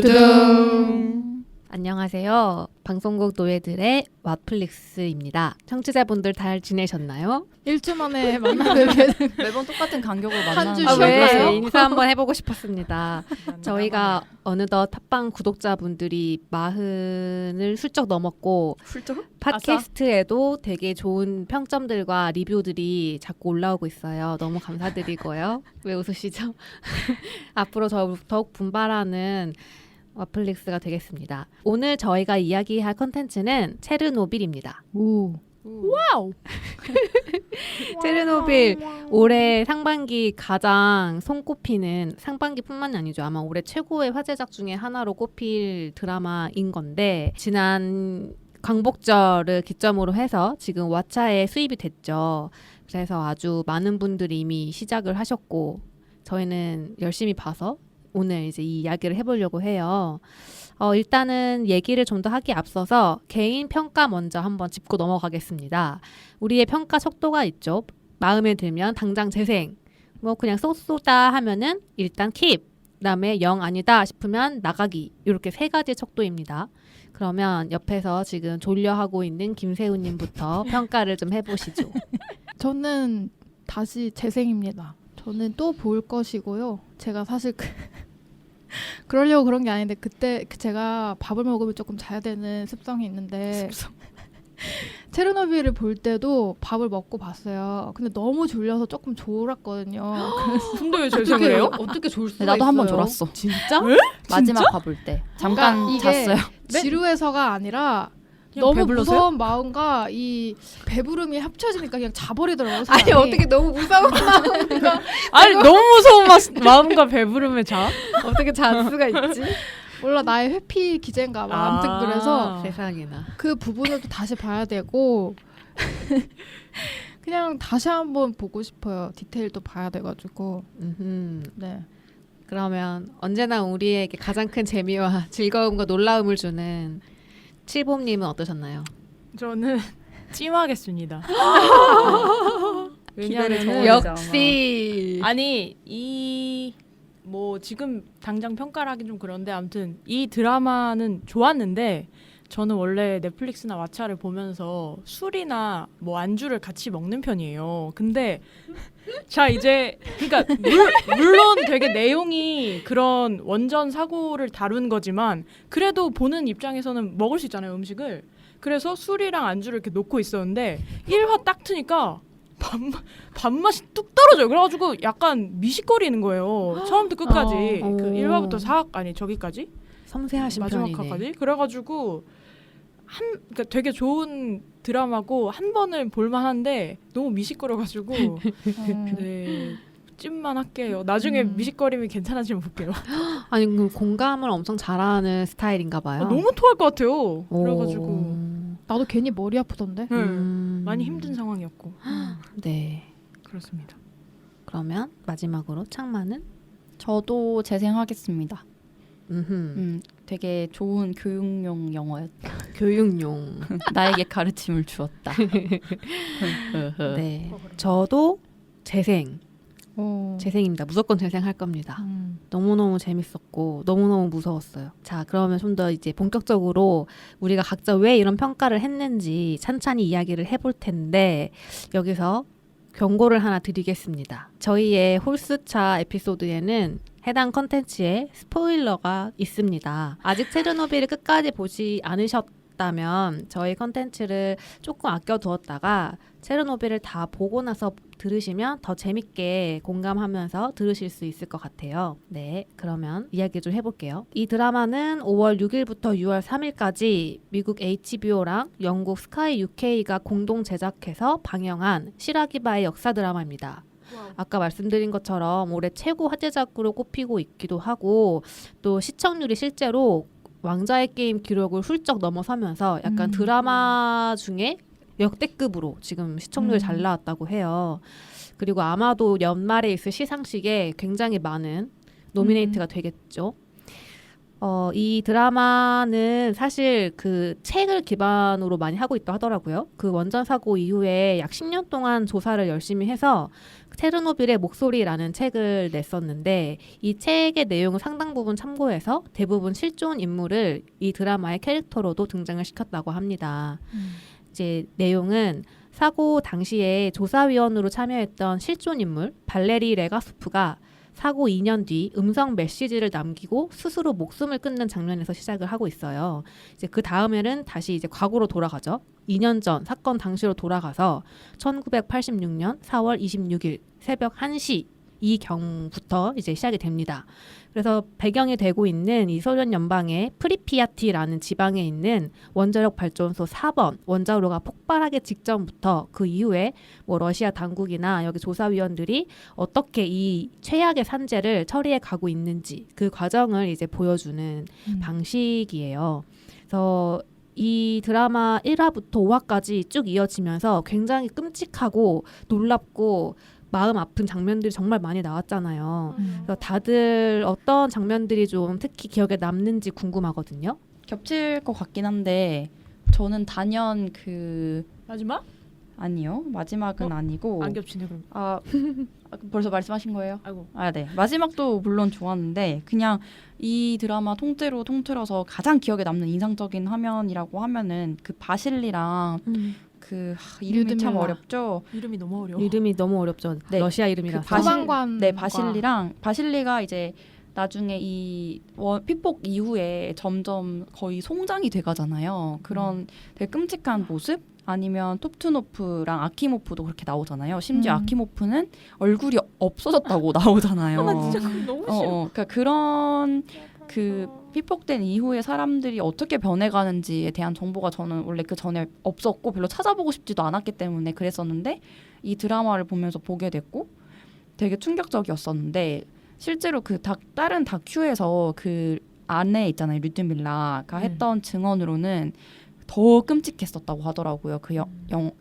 두둥. 안녕하세요. 방송국 노예들의 왓플릭스입니다. 청취자분들 잘 지내셨나요? 1주 만에 만나게 매번 똑같은 간격으로 한 주 만나는 쉬었나요? 왜 인사 한번 해보고 싶었습니다. 저희가 어느덧 팟빵 구독자분들이 40을 훌쩍 넘었고 훌쩍? 팟캐스트에도 되게 좋은 평점들과 리뷰들이 자꾸 올라오고 있어요. 너무 감사드리고요. 왜 웃으시죠? 앞으로 더욱 분발하는 왓플릭스가 되겠습니다. 오늘 저희가 이야기할 컨텐츠는 체르노빌입니다. 와우. 체르노빌 올해 상반기 가장 손꼽히는, 상반기뿐만이 아니죠. 아마 올해 최고의 화제작 중에 하나로 꼽힐 드라마인 건데, 지난 광복절을 기점으로 해서 지금 왓챠에 수입이 됐죠. 그래서 아주 많은 분들이 이미 시작을 하셨고, 저희는 열심히 봐서 오늘 이제 이 이야기를 해보려고 해요. 일단은 얘기를 좀 더 하기 앞서서 개인 평가 먼저 한번 짚고 넘어가겠습니다. 우리의 평가 속도가 있죠. 마음에 들면 당장 재생, 뭐 그냥 쏘쏘다 하면은 일단 킵, 그다음에 영 아니다 싶으면 나가기, 이렇게 세 가지 척도입니다. 그러면 옆에서 지금 졸려하고 있는 김세훈님부터 평가를 좀 해보시죠. 저는 다시 재생입니다. 저는 또 볼 것이고요. 제가 사실 그러려고 그런 게 아닌데, 그때 제가 밥을 먹으면 조금 자야 되는 습성이 있는데 체르노빌을 볼 때도 밥을 먹고 봤어요. 근데 너무 졸려서 조금 졸았거든요. 근데 왜 재생을 해요? 어떻게 졸 수가 나도 한 번 있어요? 졸았어. 진짜? 마지막 봐볼 때 잠깐 그러니까 이게 잤어요. 지루해서가 아니라 그냥 너무 배불러서요? 무서운 마음과 이 배부름이 합쳐지니까 그냥 자버리더라고요. 아니 사람이. 어떻게 너무 무서운 마음과 아니 너무 무서운 마음과 배부름에 자? 어떻게 잘 수가 있지? 몰라, 나의 회피 기제인가 봐. 아무튼 그래서 세상에나. 그 부분을 또 다시 봐야 되고 그냥 다시 한번 보고 싶어요. 디테일도 봐야 돼가지고. 네. 그러면 언제나 우리에게 가장 큰 재미와 즐거움과 놀라움을 주는 칠봄님은 어떠셨나요? 저는 찜하겠습니다. 기대를 왜냐하면 저버리지 역시 아니 뭐 지금 당장 평가를 하긴 좀 그런데, 아무튼 이 드라마는 좋았는데, 저는 원래 넷플릭스나 왓챠를 보면서 술이나 뭐 안주를 같이 먹는 편이에요. 근데 자 이제 그러니까 물론 되게 내용이 그런 원전 사고를 다룬 거지만 그래도 보는 입장에서는 먹을 수 있잖아요, 음식을. 그래서 술이랑 안주를 이렇게 놓고 있었는데 1화 딱 트니까 밥맛이 뚝 떨어져요. 그래가지고 약간 미식거리는 거예요. 처음부터 끝까지. 어. 그 1화부터 4화 아니 저기까지 섬세하신 마지막 편이네. 화까지. 그래가지고 그러니까 되게 좋은 드라마고 한 번을 볼만한데 너무 미식거려가지고 네, 찜만 할게요. 나중에 미식거림이 괜찮아지면 볼게요. 아니 그럼 공감을 엄청 잘하는 스타일인가 봐요. 너무 토할 것 같아요. 오. 그래가지고 나도 괜히 머리 아프던데. 많이 힘든 상황이었고 네. 그렇습니다. 그러면 마지막으로 창마는 저도 재생하겠습니다. 음흠. 되게 좋은 교육용 영어였다. 교육용. 나에게 가르침을 주었다. 네. 저도 재생. 어. 재생입니다. 무조건 재생할 겁니다. 너무너무 재밌었고 너무너무 무서웠어요. 자, 그러면 좀 더 이제 본격적으로 우리가 각자 왜 이런 평가를 했는지 찬찬히 이야기를 해볼 텐데, 여기서 경고를 하나 드리겠습니다. 저희의 홀수차 에피소드에는 해당 컨텐츠에 스포일러가 있습니다. 아직 체르노빌을 끝까지 보지 않으셨다면 저희 컨텐츠를 조금 아껴두었다가 체르노빌을 다 보고 나서 들으시면 더 재밌게 공감하면서 들으실 수 있을 것 같아요. 네, 그러면 이야기 좀 해볼게요. 이 드라마는 5월 6일부터 6월 3일까지 미국 HBO랑 영국 스카이 UK가 공동 제작해서 방영한 시라기바의 역사 드라마입니다. 아까 말씀드린 것처럼 올해 최고 화제작으로 꼽히고 있기도 하고, 또 시청률이 실제로 왕자의 게임 기록을 훌쩍 넘어서면서 약간 드라마 중에 역대급으로 지금 시청률이 잘 나왔다고 해요. 그리고 아마도 연말에 있을 시상식에 굉장히 많은 노미네이트가 되겠죠. 이 드라마는 사실 그 책을 기반으로 많이 하고 있다 하더라고요. 그 원전 사고 이후에 약 10년 동안 조사를 열심히 해서 체르노빌의 목소리라는 책을 냈었는데 이 책의 내용을 상당 부분 참고해서 대부분 실존 인물을 이 드라마의 캐릭터로도 등장을 시켰다고 합니다. 이제 내용은 사고 당시에 조사위원으로 참여했던 실존 인물 발레리 레가스프가 사고 2년 뒤 음성 메시지를 남기고 스스로 목숨을 끊는 장면에서 시작을 하고 있어요. 이제 그 다음에는 다시 이제 과거로 돌아가죠. 2년 전 사건 당시로 돌아가서 1986년 4월 26일 새벽 1시 이 경부터 이제 시작이 됩니다. 그래서 배경이 되고 있는 이 소련 연방의 프리피아티라는 지방에 있는 원자력 발전소 4번 원자로가 폭발하기 직전부터 그 이후에 뭐 러시아 당국이나 여기 조사위원들이 어떻게 이 최악의 산재를 처리해 가고 있는지 그 과정을 이제 보여주는 방식이에요. 그래서 이 드라마 1화부터 5화까지 쭉 이어지면서 굉장히 끔찍하고 놀랍고 마음 아픈 장면들이 정말 많이 나왔잖아요. 그래서 다들 어떤 장면들이 좀 특히 기억에 남는지 궁금하거든요. 겹칠 것 같긴 한데 저는 단연 그 마지막? 아니요. 마지막은 아니고 안 겹치네 그럼. 벌써 말씀하신 거예요? 아이고. 네. 마지막도 물론 좋았는데 그냥 이 드라마 통째로 통틀어서 가장 기억에 남는 인상적인 화면이라고 하면은 그 바실리랑 이름이 참 류드밀라. 어렵죠. 이름이 너무 어려워. 이름이 너무 어렵죠. 네. 러시아 이름이라서. 소방관. 네, 바실리랑 바실리가 이제 나중에 이 피폭 이후에 점점 거의 송장이 돼가잖아요. 그런 되게 끔찍한 모습 아니면 톱투노프랑 아키모프도 그렇게 나오잖아요. 심지어 아키모프는 얼굴이 없어졌다고 나오잖아요. 나 진짜 그거 너무 싫어. 그러니까 그런 그 피폭된 이후에 사람들이 어떻게 변해가는지에 대한 정보가 저는 원래 그 전에 없었고 별로 찾아보고 싶지도 않았기 때문에 그랬었는데 이 드라마를 보면서 보게 됐고 되게 충격적이었었는데 실제로 그 다른 다큐에서 그 아내 있잖아요. 류드밀라가 했던 증언으로는 더 끔찍했었다고 하더라고요. 그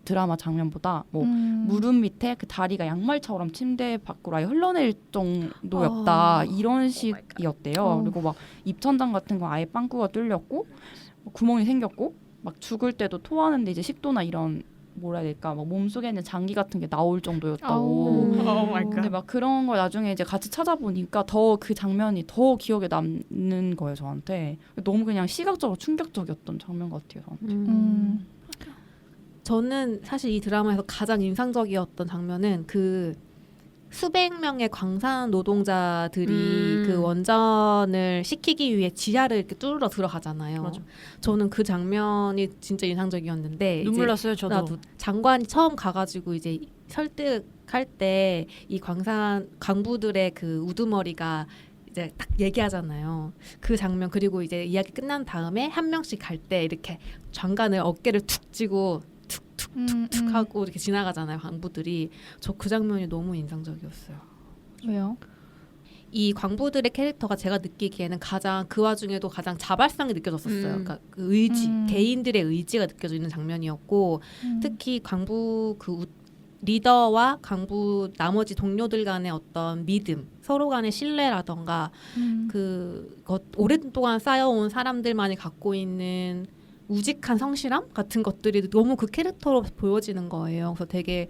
드라마 장면보다 뭐 무릎 밑에 그 다리가 양말처럼 침대 밖으로 아예 흘러내릴 정도였다 이런 식이었대요. 그리고 막 입천장 같은 거 아예 빵꾸가 뚫렸고 구멍이 생겼고 막 죽을 때도 토하는데 이제 식도나 이런 뭐라 해야 될까 막 몸속에 있는 장기 같은 게 나올 정도였다고. 오 마이 갓. 근데 막 그런 걸 나중에 이제 같이 찾아보니까 더 그 장면이 더 기억에 남는 거예요 저한테. 너무 그냥 시각적으로 충격적이었던 장면 같아요 저한테. 저는 사실 이 드라마에서 가장 인상적이었던 장면은 그 수백 명의 광산 노동자들이 그 원전을 식히기 위해 지하를 이렇게 뚫으러 들어가잖아요. 맞아. 저는 그 장면이 진짜 인상적이었는데 눈물 이제 났어요 저도. 나도 장관이 처음 가가지고 이제 설득할 때 이 광부들의 그 우두머리가 이제 딱 얘기하잖아요. 그 장면 그리고 이제 이야기 끝난 다음에 한 명씩 갈 때 이렇게 장관을 어깨를 툭 쥐고 툭툭툭툭 하고 이렇게 지나가잖아요. 광부들이. 저 그 장면이 너무 인상적이었어요. 왜요? 이 광부들의 캐릭터가 제가 느끼기에는 가장 그 와중에도 가장 자발성이 느껴졌었어요. 그러니까 그 의지, 개인들의 의지가 느껴지는 장면이었고 특히 광부 그 리더와 광부 나머지 동료들 간의 어떤 믿음, 서로 간의 신뢰라던가 오랫동안 쌓여온 사람들만이 갖고 있는 우직한 성실함 같은 것들이 너무 그 캐릭터로 보여지는 거예요. 그래서 되게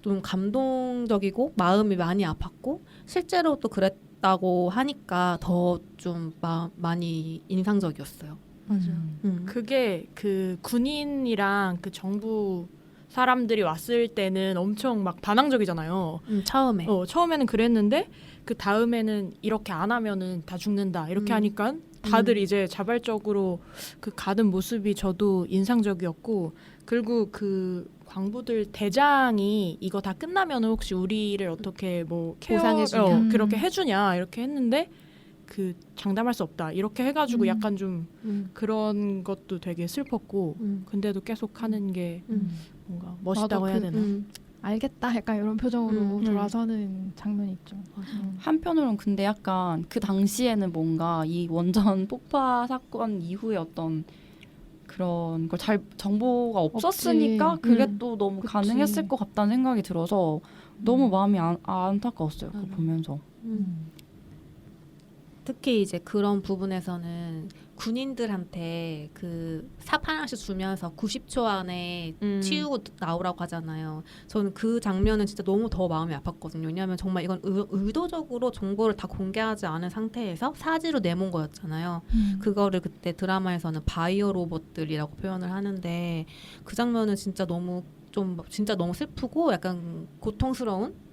좀 감동적이고 마음이 많이 아팠고 실제로 또 그랬다고 하니까 더 좀 많이 인상적이었어요. 맞아요. 그게 그 군인이랑 그 정부 사람들이 왔을 때는 엄청 막 반항적이잖아요. 처음에. 처음에는 그랬는데 그 다음에는 이렇게 안 하면은 다 죽는다 이렇게 하니까 다들 이제 자발적으로 그 가는 모습이 저도 인상적이었고 그리고 그 광부들 대장이 이거 다 끝나면은 혹시 우리를 어떻게 뭐 보상해주냐. 그렇게 해주냐 이렇게 했는데 그 장담할 수 없다 이렇게 해가지고 약간 좀 그런 것도 되게 슬펐고 근데도 계속 하는 게 뭔가 멋있다고 해야 되나? 알겠다 약간 이런 표정으로 돌아서는 장면이 있죠. 한편으로는 근데 약간 그 당시에는 뭔가 이 원전 폭파 사건 이후에 어떤 그런 걸 잘 정보가 없었으니까 없지. 그게 또 너무 그치. 가능했을 것 같다는 생각이 들어서 너무 마음이 안타까웠어요. 그거 보면서. 특히 이제 그런 부분에서는 군인들한테 그 삽 하나씩 주면서 90초 안에 치우고 나오라고 하잖아요. 저는 그 장면은 진짜 너무 더 마음이 아팠거든요. 왜냐하면 정말 이건 의도적으로 정보를 다 공개하지 않은 상태에서 사지로 내몬 거였잖아요. 그거를 그때 드라마에서는 바이오 로봇들이라고 표현을 하는데 그 장면은 진짜 너무 진짜 너무 슬프고 약간 고통스러운.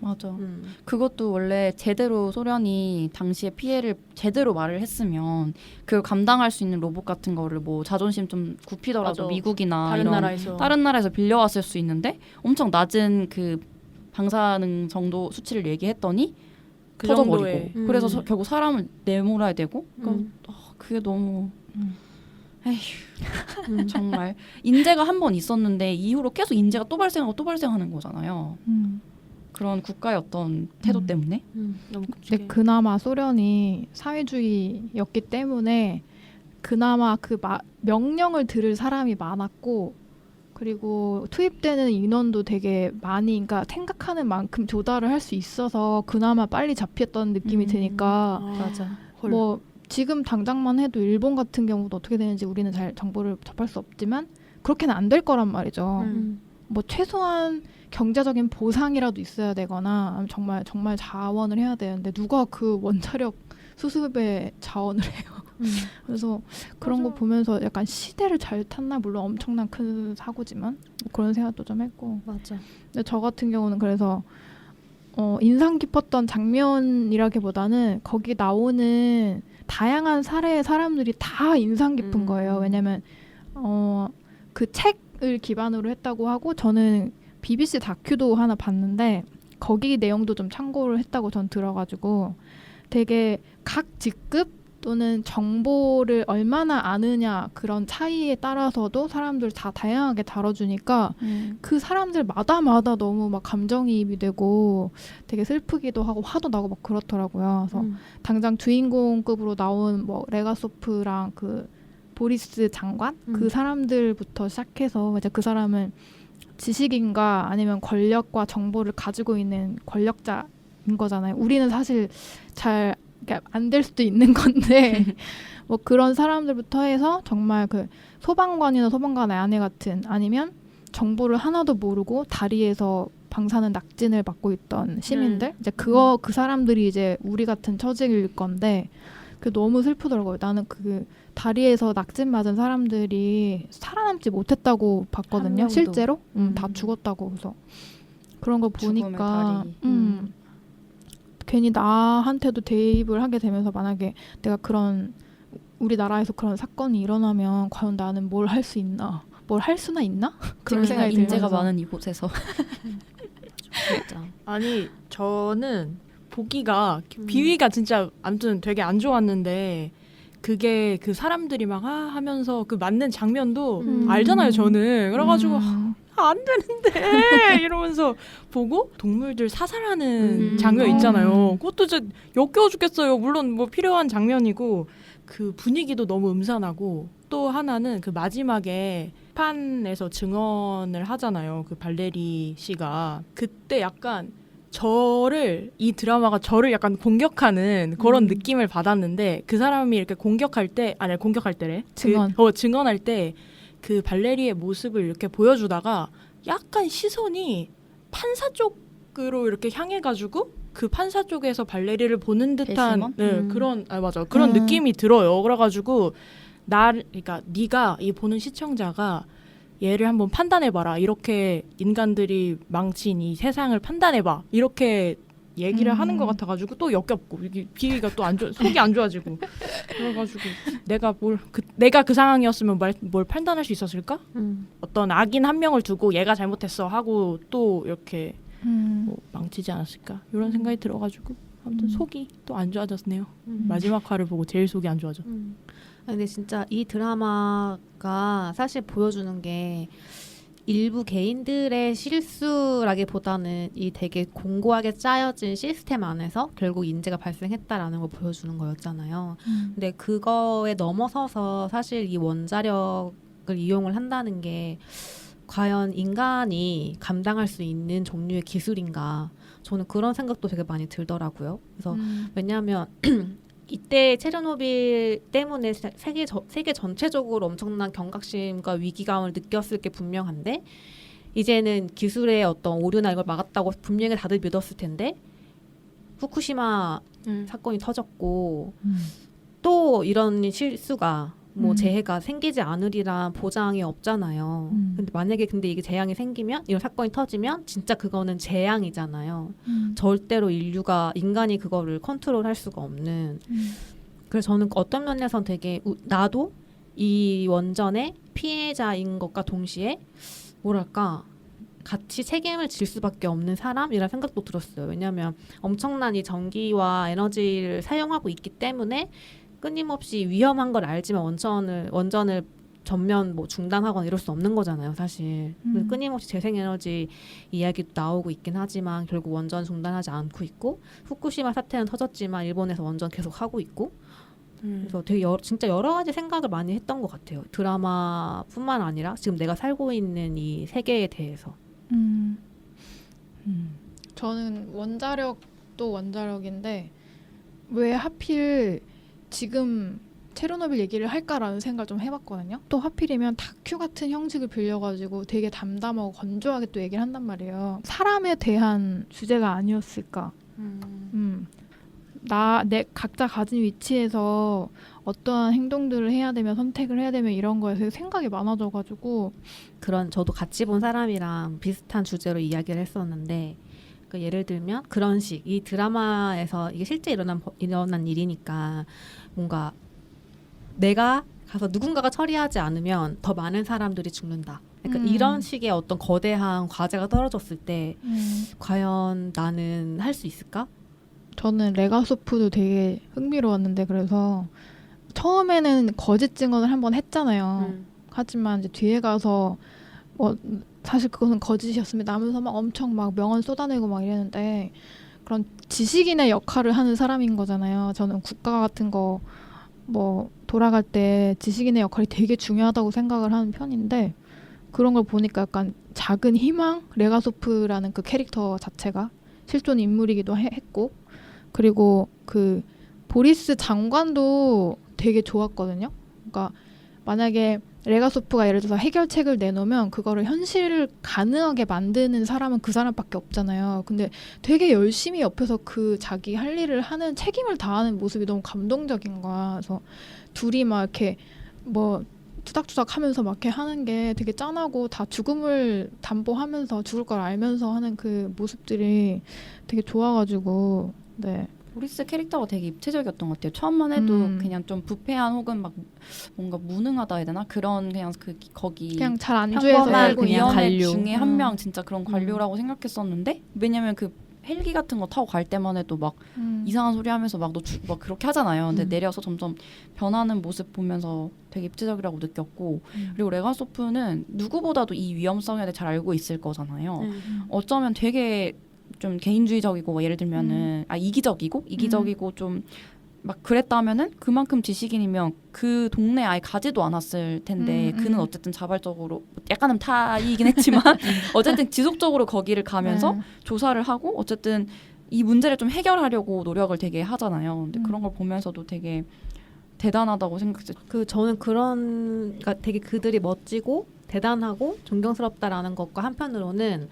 맞아. 그것도 원래 제대로 소련이 당시에 피해를 제대로 말을 했으면 그걸 감당할 수 있는 로봇 같은 거를 뭐 자존심 좀 굽히더라도 맞아. 미국이나 다른 이런 나라에서 다른 나라에서 빌려왔을 수 있는데 엄청 낮은 그 방사능 정도 수치를 얘기했더니 그 터져버리고 정도의 그래서 결국 사람을 내몰아야 되고 그러니까 그게 너무 에휴 정말 인재가 한 번 있었는데 이후로 계속 인재가 또 발생하고 또 발생하는 거잖아요. 그런 국가의 어떤 태도 때문에 너무 근데 끔찍해. 그나마 소련이 사회주의였기 때문에 그나마 그 명령을 들을 사람이 많았고 그리고 투입되는 인원도 되게 많이 그러니까 생각하는 만큼 조달을 할 수 있어서 그나마 빨리 잡혔던 느낌이 드니까 맞아. 헐. 뭐 지금 당장만 해도 일본 같은 경우도 어떻게 되는지 우리는 잘 정보를 접할 수 없지만 그렇게는 안 될 거란 말이죠. 뭐 최소한 경제적인 보상이라도 있어야 되거나 정말 자원을 해야 되는데 누가 그 원자력 수습에 자원을 해요. 그래서 그런 거 맞아. 보면서 약간 시대를 잘 탔나 물론 엄청난 큰 사고지만 뭐 그런 생각도 좀 했고. 맞아. 근데 저 같은 경우는 그래서 인상 깊었던 장면이라기보다는 거기 나오는 다양한 사례의 사람들이 다 인상 깊은 거예요. 왜냐면 그 책을 기반으로 했다고 하고 저는 BBC 다큐도 하나 봤는데 거기 내용도 좀 참고를 했다고 전 들어가지고 되게 각 직급 또는 정보를 얼마나 아느냐 그런 차이에 따라서도 사람들 다 다양하게 다뤄주니까 그 사람들마다 너무 막 감정이입이 되고 되게 슬프기도 하고 화도 나고 막 그렇더라고요. 그래서 당장 주인공급으로 나온 뭐 레가소프랑 그 보리스 장관 그 사람들부터 시작해서 이제 그 사람은 지식인가 아니면 권력과 정보를 가지고 있는 권력자인 거잖아요. 우리는 사실 잘 안 될 수도 있는 건데 뭐 그런 사람들부터 해서 정말 그 소방관이나 소방관의 아내 같은 아니면 정보를 하나도 모르고 다리에서 방사능 낙진을 받고 있던 시민들 이제 그 사람들이 이제 우리 같은 처지일 건데 그 너무 슬프더라고요. 나는 그 다리에서 낙진 맞은 사람들이 살아남지 못했다고 봤거든요. 실제로 다 죽었다고. 그래서 그런 거 보니까 괜히 나한테도 대입을 하게 되면서 만약에 내가 그런 우리나라에서 그런 사건이 일어나면 과연 나는 뭘 할 수 있나? 뭘 할 수나 있나? 그런 생각이 인재가 들면서. 많은 이곳에서 진짜. 아니 저는 보기가 비위가 진짜 아무튼 되게 안 좋았는데 그게 그 사람들이 막 하면서 그 맞는 장면도 알잖아요 저는. 그래가지고 안 되는데 이러면서 보고 동물들 사살하는 장면 있잖아요. 그것도 진짜 역겨워 죽겠어요. 물론 뭐 필요한 장면이고 그 분위기도 너무 음산하고 또 하나는 그 마지막에 판에서 증언을 하잖아요. 그 발레리 씨가 그때 약간 이 드라마가 저를 약간 공격하는 그런 느낌을 받았는데 그 사람이 이렇게 공격할 때래. 증언할 때 그 발레리의 모습을 이렇게 보여주다가 약간 시선이 판사 쪽으로 이렇게 향해가지고 그 판사 쪽에서 발레리를 보는 듯한 그런 그런 느낌이 들어요. 그래가지고 그러니까 네가 이 보는 시청자가 얘를 한번 판단해봐라. 이렇게 인간들이 망친 이 세상을 판단해봐. 이렇게 얘기를 하는 것 같아가지고 또 역겹고 이게 비위가 또 속이 안 좋아지고 그래가지고 내가 그 상황이었으면 뭘 판단할 수 있었을까? 어떤 악인 한 명을 두고 얘가 잘못했어 하고 또 이렇게 뭐 망치지 않았을까? 이런 생각이 들어가지고 아무튼 속이 또 안 좋아졌네요. 마지막 화를 보고 제일 속이 안 좋아져. 근데 진짜 이 드라마가 사실 보여주는 게 일부 개인들의 실수라기보다는 이 되게 공고하게 짜여진 시스템 안에서 결국 인재가 발생했다라는 걸 보여주는 거였잖아요. 근데 그거에 넘어서서 사실 이 원자력을 이용을 한다는 게 과연 인간이 감당할 수 있는 종류의 기술인가? 저는 그런 생각도 되게 많이 들더라고요. 그래서 왜냐하면 이때 체르노빌 때문에 세계 전체적으로 엄청난 경각심과 위기감을 느꼈을 게 분명한데 이제는 기술의 어떤 오류나 이걸 막았다고 분명히 다들 믿었을 텐데 후쿠시마 사건이 터졌고 또 이런 실수가 뭐 재해가 생기지 않으리란 보장이 없잖아요. 근데 만약에 이게 재앙이 생기면 이런 사건이 터지면 진짜 그거는 재앙이잖아요. 절대로 인간이 그거를 컨트롤할 수가 없는. 그래서 저는 어떤 면에서는 되게 나도 이 원전의 피해자인 것과 동시에 뭐랄까 같이 책임을 질 수밖에 없는 사람이라는 생각도 들었어요. 왜냐하면 엄청난 이 전기와 에너지를 사용하고 있기 때문에 끊임없이 위험한 걸 알지만 원전을 전면 뭐 중단하거나 이럴 수 없는 거잖아요, 사실. 끊임없이 재생에너지 이야기도 나오고 있긴 하지만 결국 원전 중단하지 않고 있고 후쿠시마 사태는 터졌지만 일본에서 원전 계속 하고 있고 그래서 되게 진짜 여러 가지 생각을 많이 했던 것 같아요. 드라마뿐만 아니라 지금 내가 살고 있는 이 세계에 대해서. 저는 원자력도 원자력인데 왜 하필 지금 체르노빌 얘기를 할까라는 생각을 좀 해봤거든요. 또 하필이면 다큐 같은 형식을 빌려가지고 되게 담담하고 건조하게 또 얘기를 한단 말이에요. 사람에 대한 주제가 아니었을까. 각자 가진 위치에서 어떠한 행동들을 해야 되면 선택을 해야 되면 이런 거에 대해서 생각이 많아져가지고 저도 같이 본 사람이랑 비슷한 주제로 이야기를 했었는데 예를 들면 그런 이 드라마에서 이게 실제 일어난 일이니까 뭔가 내가 가서 누군가가 처리하지 않으면 더 많은 사람들이 죽는다. 그러니까 이런 식의 어떤 거대한 과제가 떨어졌을 때 과연 나는 할 수 있을까? 저는 레가소프도 되게 흥미로웠는데 그래서 처음에는 거짓 증언을 한번 했잖아요. 하지만 이제 뒤에 가서 사실 그것은 거짓이었습니다 하면서 막 엄청 막 명언 쏟아내고 막 이랬는데 그런 지식인의 역할을 하는 사람인 거잖아요. 저는 국가 같은 거 뭐 돌아갈 때 지식인의 역할이 되게 중요하다고 생각을 하는 편인데 그런 걸 보니까 약간 작은 희망? 레가소프라는 그 캐릭터 자체가 실존 인물이기도 했고 그리고 그 보리스 장관도 되게 좋았거든요. 그러니까 만약에 레가소프가 예를 들어서 해결책을 내놓으면 그거를 현실 가능하게 만드는 사람은 그 사람밖에 없잖아요. 근데 되게 열심히 옆에서 그 자기 할 일을 하는 책임을 다하는 모습이 너무 감동적인 거야. 그래서 둘이 막 이렇게 뭐 투닥투닥 하면서 막 이렇게 하는 게 되게 짠하고 다 죽음을 담보하면서 죽을 걸 알면서 하는 그 모습들이 되게 좋아가지고 네. 보리스 캐릭터가 되게 입체적이었던 것 같아요. 처음만 해도 그냥 좀 부패한 혹은 막 뭔가 무능하다 해야 되나? 그런 그냥 거기 그냥 잘 안주해서 평범한 살고 그냥 있는 위원회 관료. 중에 한 명 진짜 그런 관료라고 생각했었는데 왜냐면 그 헬기 같은 거 타고 갈 때만 해도 막 이상한 소리 하면서 막 그렇게 하잖아요. 근데 내려서 점점 변하는 모습 보면서 되게 입체적이라고 느꼈고 그리고 레가소프는 누구보다도 이 위험성에 대해 잘 알고 있을 거잖아요. 어쩌면 되게 좀 개인주의적이고 뭐 예를 들면은 이기적이고 좀 막 그랬다면은 그만큼 지식인이면 그 동네 아예 가지도 않았을 텐데 그는 어쨌든 자발적으로 약간은 타이긴 했지만 어쨌든 지속적으로 거기를 가면서 조사를 하고 어쨌든 이 문제를 좀 해결하려고 노력을 되게 하잖아요. 근데 그런 걸 보면서도 되게 대단하다고 생각했어요. 저는 그러니까 되게 그들이 멋지고 대단하고 존경스럽다라는 것과 한편으로는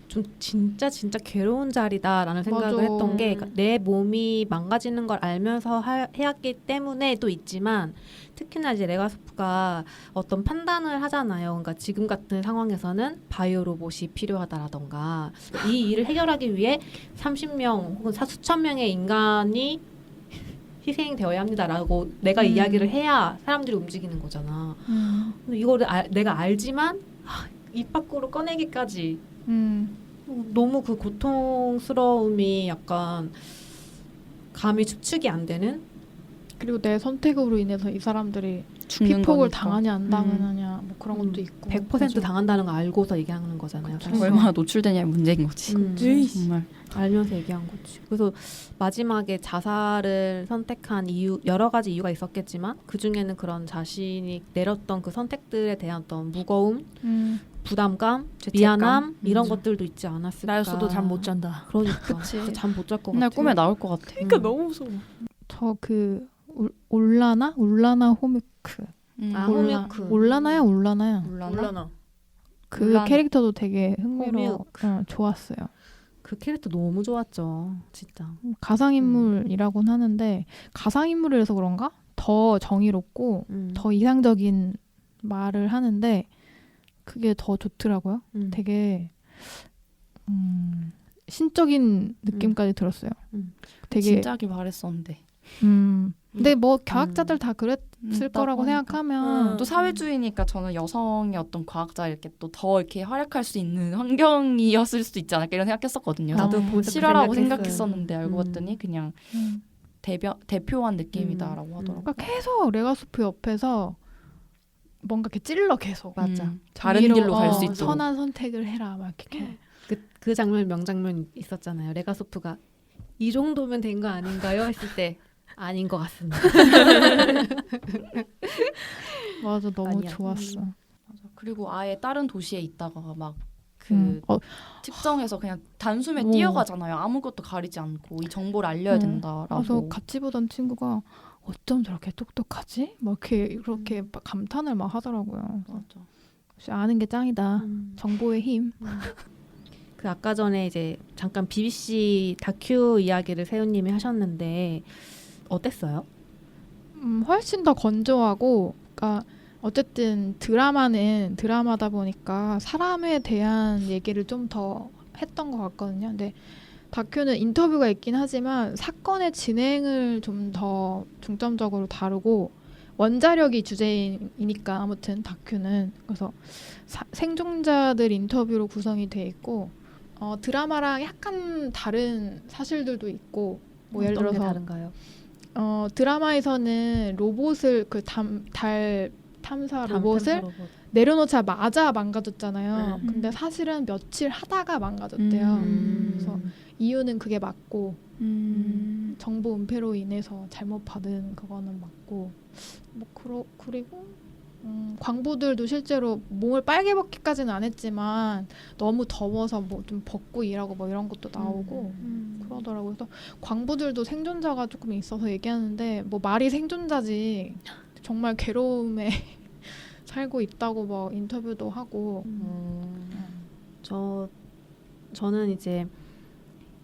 좀 진짜 괴로운 자리다라는 생각을 맞아. 했던 게 그러니까 내 몸이 망가지는 걸 알면서 해왔기 때문에 또 있지만 특히나 이제 레가소프가 어떤 판단을 하잖아요. 그러니까 지금 같은 상황에서는 바이오 로봇이 필요하다라던가 이 일을 해결하기 위해 30명 혹은 수천 명의 인간이 희생되어야 합니다라고 내가 이야기를 해야 사람들이 움직이는 거잖아. 근데 이거를 내가 알지만 입 밖으로 꺼내기까지 너무 그 고통스러움이 약간 감히 추측이 안 되는. 그리고 내 선택으로 인해서 이 사람들이 죽는 피폭을 거니까. 당하냐 안 당하냐 뭐 그런 것도 있고 100% 당한다는 거 알고서 얘기하는 거잖아요. 사실. 얼마나 노출되냐의 문제인 거지. 정말. 알면서 얘기한 거지. 그래서 마지막에 자살을 선택한 여러 가지 이유가 있었겠지만 그 중에는 그런 자신이 내렸던 그 선택들에 대한 어떤 무거움, 부담감, 죄책감? 미안함 이런 것들도 있지 않았을까. 나였어도 잠 못 잔다. 그러니까 그치. 잠 못 잘 것 같아. 맨날 꿈에 나올 것 같아. 그러니까 너무 무서워. 저 그 울라나 호뮤크. 아, 올라- 호뮤크. 올라나야 울라나야. 몰라나? 그 울라나. 캐릭터도 되게 흥미로워. 호뮤크. 좋았어요. 그 캐릭터 너무 좋았죠. 진짜. 가상인물이라고는 하는데 가상인물이라서 그런가? 더 정의롭고 더 이상적인 말을 하는데 그게 더 좋더라고요. 되게 신적인 느낌까지 들었어요. 되게 진짜 하길 바랬었는데. 근데 뭐 과학자들 다 그랬을 거라고 생각하면 또 사회주의니까 저는 여성의 어떤 과학자 이렇게 또 더 이렇게 활약할 수 있는 환경이었을 수도 있지 않을까 이런 생각했었거든요. 나도 음. 보면서 실화라고 생각했어요. 생각했었는데 알고 봤더니 그냥 대표한 느낌이다라고 하더라고요. 그러니까 계속 레가수프 옆에서 뭔가 이렇게 찔러 계속 맞아. 다른 길로 갈 수 있도록. 선한 선택을 해라 막 이렇게 그 장면 명장면 있었잖아요. 레가소프가 이 정도면 된 거 아닌가요? 했을 때 아닌 것 같습니다. 맞아 너무 아니야. 좋았어. 맞아. 그리고 아예 다른 도시에 있다가 막 그 측정해서 그냥 단숨에 뛰어가잖아요. 아무것도 가리지 않고 이 정보를 알려야 된다라고. 그래서 같이 보던 친구가 어쩜 저렇게 똑똑하지? 막 이렇게 막 감탄을 막 하더라고요. 맞아. 역시 아는 게 짱이다. 정보의 힘. 그 아까 전에 이제 잠깐 BBC 다큐 이야기를 세훈님이 하셨는데 어땠어요? 훨씬 더 건조하고, 그러니까 어쨌든 드라마는 드라마다 보니까 사람에 대한 얘기를 좀 더 했던 것 같거든요. 근데 다큐는 인터뷰가 있긴 하지만 사건의 진행을 좀 더 중점적으로 다루고 원자력이 주제이니까 아무튼 다큐는 그래서 생존자들 인터뷰로 구성이 돼 있고 드라마랑 약간 다른 사실들도 있고 뭐 예를 어떤 게 들어서 다른가요? 드라마에서는 로봇을 달 탐사 로봇을 로봇. 내려놓자마자 망가졌잖아요. 네. 근데 사실은 며칠 하다가 망가졌대요. 그래서 이유는 그게 맞고 정보 은폐로 인해서 잘못 받은 그거는 맞고 뭐 그리고 광부들도 실제로 몸을 빨개 벗기까지는 안 했지만 너무 더워서 뭐 좀 벗고 일하고 뭐 이런 것도 나오고 그러더라고요. 그래서 광부들도 생존자가 조금 있어서 얘기하는데 뭐 말이 생존자지 정말 괴로움에 살고 있다고 뭐 인터뷰도 하고 저는 이제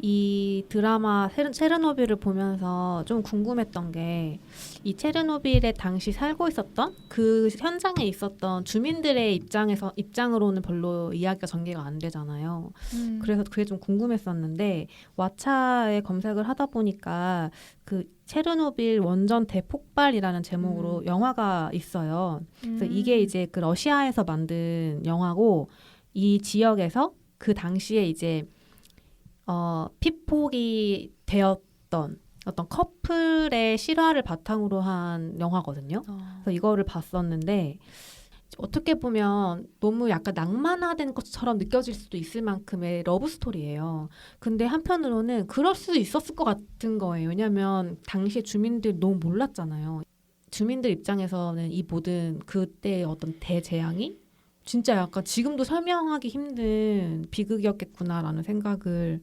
이 드라마 체르노빌을 보면서 좀 궁금했던 게 이 체르노빌에 당시 살고 있었던 그 현장에 있었던 주민들의 입장으로는 별로 이야기가 전개가 안 되잖아요. 그래서 그게 좀 궁금했었는데 왓챠에 검색을 하다 보니까 그 체르노빌 원전 대폭발이라는 제목으로 영화가 있어요. 그래서 이게 이제 그 러시아에서 만든 영화고 이 지역에서 그 당시에 이제 피폭이 되었던 어떤 커플의 실화를 바탕으로 한 영화거든요. 그래서 이거를 봤었는데 어떻게 보면 너무 약간 낭만화된 것처럼 느껴질 수도 있을 만큼의 러브 스토리예요. 근데 한편으로는 그럴 수 있었을 것 같은 거예요. 왜냐하면 당시에 주민들 너무 몰랐잖아요. 주민들 입장에서는 이 모든 그때의 어떤 대재앙이 진짜 약간 지금도 설명하기 힘든 비극이었겠구나라는 생각을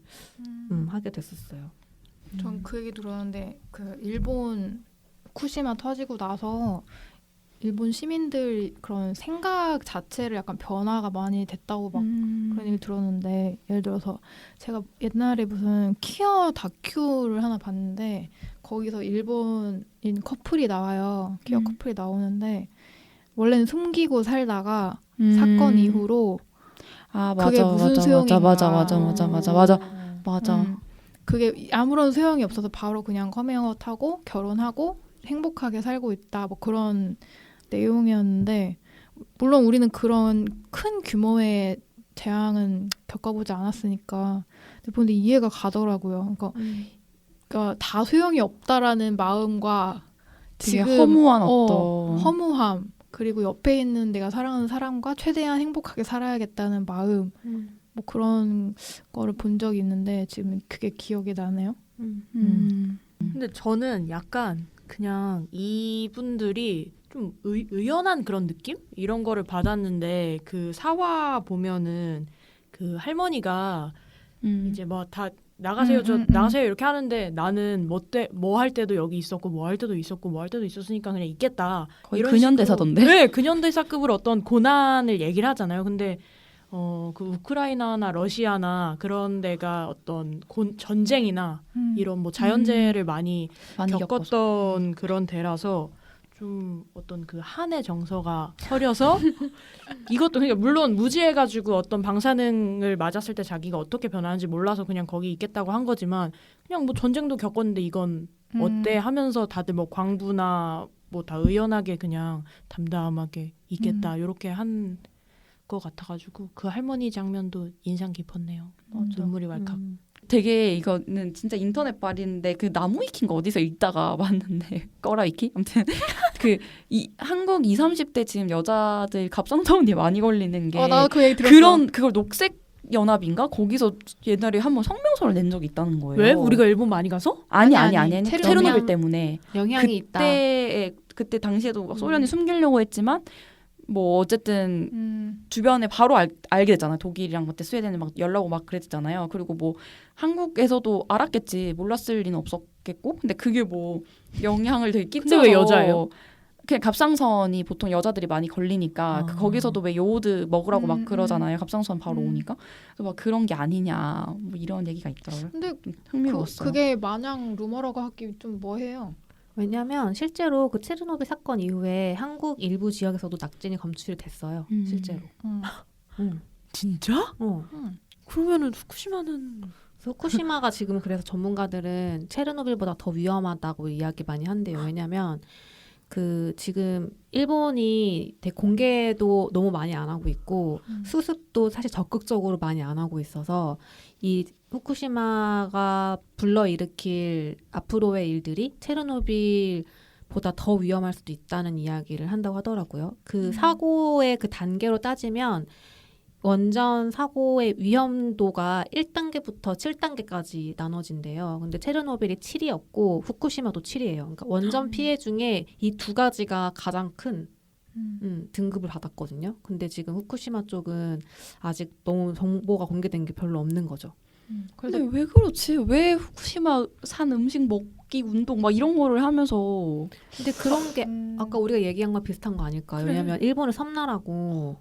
하게 됐었어요. 전 그 얘기 들었는데 그 일본 후쿠시마 터지고 나서 일본 시민들 그런 생각 자체를 약간 변화가 많이 됐다고 막 그런 얘기 들었는데 예를 들어서 제가 옛날에 무슨 퀴어 다큐를 하나 봤는데 거기서 일본인 커플이 나와요. 퀴어 커플이 나오는데 원래는 숨기고 살다가 사건 이후로 그게 무슨 소용인가. 맞아. 그게 아무런 소용이 없어서 바로 그냥 커밍아웃하고 결혼하고 행복하게 살고 있다 뭐 그런 내용이었는데 물론 우리는 그런 큰 규모의 재앙은 겪어보지 않았으니까 근데 이해가 가더라고요. 그러니까 다 소용이 없다라는 마음과 되게 지금 허무한 어떤 허무함 그리고 옆에 있는 내가 사랑하는 사람과 최대한 행복하게 살아야겠다는 마음 뭐 그런 거를 본 적이 있는데 지금 그게 기억이 나네요. 근데 저는 약간 그냥 이분들이 좀 의연한 그런 느낌? 이런 거를 받았는데 그 사화 보면은 그 할머니가 이제 뭐 다 나가세요, 음. 나가세요 이렇게 하는데 나는 뭐 할 때도 여기 있었고 뭐 할 때도 있었고 뭐 할 때도 있었으니까 그냥 있겠다. 거의 이런 근현대사던데. 식으로, 네, 근현대사급으로 어떤 고난을 얘기를 하잖아요. 근데 그 우크라이나나 러시아나 그런 데가 어떤 전쟁이나 이런 뭐 자연재해를 많이 많이 겪어서. 겪었던 그런 데라서 좀 어떤 그 한의 정서가 서려서 이것도 그러니까 물론 무지해가지고 어떤 방사능을 맞았을 때 자기가 어떻게 변하는지 몰라서 그냥 거기 있겠다고 한 거지만 그냥 뭐 전쟁도 겪었는데 이건 어때 하면서 다들 뭐 광부나 뭐 다 의연하게 그냥 담담하게 있겠다 이렇게 한 것 같아가지고 그 할머니 장면도 인상 깊었네요. 눈물이 왈칵. 되게 이거는 진짜 인터넷 발인데 그 나무 익힌 거 어디서 읽다가 봤는데 꺼라 익히? 아무튼 그 이 한국 20, 30대 지금 여자들 갑상선이 많이 걸리는 게 나도 그 얘기 들었어. 그런 그걸 녹색 연합인가 거기서 옛날에 한번 성명서를 낸 적이 있다는 거예요. 왜? 우리가 일본 많이 가서? 아니 아니. 체르노빌 영향- 때문에 영향이 있다. 그때 당시에도 막 소련이 숨기려고 했지만 뭐 어쨌든 음. 주변에 바로 알게 됐잖아요. 독일이랑 그때 스웨덴에 막 연락 오고 막 그랬잖아요. 그리고 뭐 한국에서도 알았겠지. 몰랐을 리는 없었겠고. 근데 그게 뭐 영향을 되게 끼쳐서. 근데 왜 여자예요? 그냥 갑상선이 보통 여자들이 많이 걸리니까 거기서도 왜 요오드 먹으라고 막 그러잖아요. 갑상선 바로 오니까. 그래서 막 그런 게 아니냐 뭐 이런 얘기가 있더라고요. 근데 좀 흥미로웠어요. 그게 마냥 루머라고 하기 좀 뭐해요. 왜냐하면 실제로 그 체르노빌 사건 이후에 한국 일부 지역에서도 낙진이 검출이 됐어요. 실제로. 응. 진짜? 그러면은 후쿠시마는 그래서 후쿠시마가 지금 그래서 전문가들은 체르노빌보다 더 위험하다고 이야기 많이 한대요. 왜냐하면 그 지금 일본이 공개도 너무 많이 안 하고 있고 수습도 사실 적극적으로 많이 안 하고 있어서 이 후쿠시마가 불러일으킬 앞으로의 일들이 체르노빌보다 더 위험할 수도 있다는 이야기를 한다고 하더라고요. 그 사고의 그 단계로 따지면 원전 사고의 위험도가 1단계부터 7단계까지 나눠진대요. 근데 체르노빌이 7이었고 후쿠시마도 7이에요. 그러니까 원전 피해 중에 이 두 가지가 가장 큰 등급을 받았거든요. 근데 지금 후쿠시마 쪽은 아직 너무 정보가 공개된 게 별로 없는 거죠. 근데 왜 그렇지? 왜 후쿠시마 산 음식 먹기 운동 막 이런 거를 하면서 근데 그런 게 아까 우리가 얘기한 거 비슷한 거 아닐까요? 왜냐면 일본은 섬나라고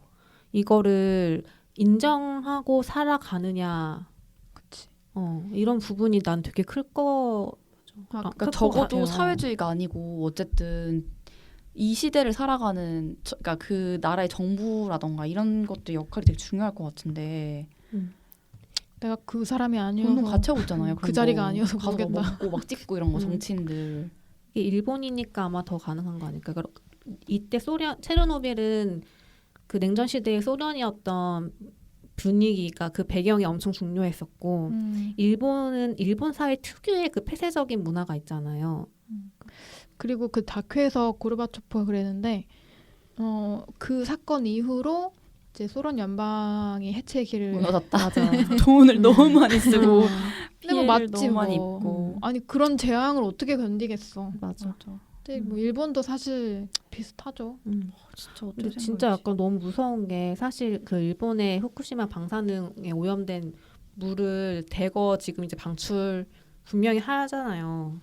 이거를 인정하고 살아가느냐. 그치. 이런 부분이 난 되게 클 거. 그러니까 적어도 사회주의가 아니고 어쨌든 이 시대를 살아가는 그러니까 그 나라의 정부라던가 이런 것도 역할이 되게 중요할 것 같은데 내가 그 사람이 아니어서 돈도 같이 하고 있잖아요. 그 자리가 아니어서 가서 막 모르겠다. 먹고 막 찍고 이런 거 정치인들 이게 일본이니까 아마 더 가능한 거 아닐까. 그러니까 이때 체르노빌은 그 냉전 시대의 소련이었던 분위기가 그 배경이 엄청 중요했었고 일본은 일본 사회 특유의 그 폐쇄적인 문화가 있잖아요. 그리고 그 다큐에서 고르바초프가 그랬는데 그 사건 이후로 이제 소련 연방이 해체의 길을 무너졌다. 맞아. 돈을 너무 많이 쓰고 근데 뭐 피해를 맞지 너무 많이 뭐. 입고 아니 그런 재앙을 어떻게 견디겠어. 맞아. 근데 뭐 일본도 사실 비슷하죠. 진짜 어떻게 근데 진짜 약간 너무 무서운 게 사실 그 일본의 후쿠시마 방사능에 오염된 물을 대거 지금 이제 방출 분명히 하잖아요.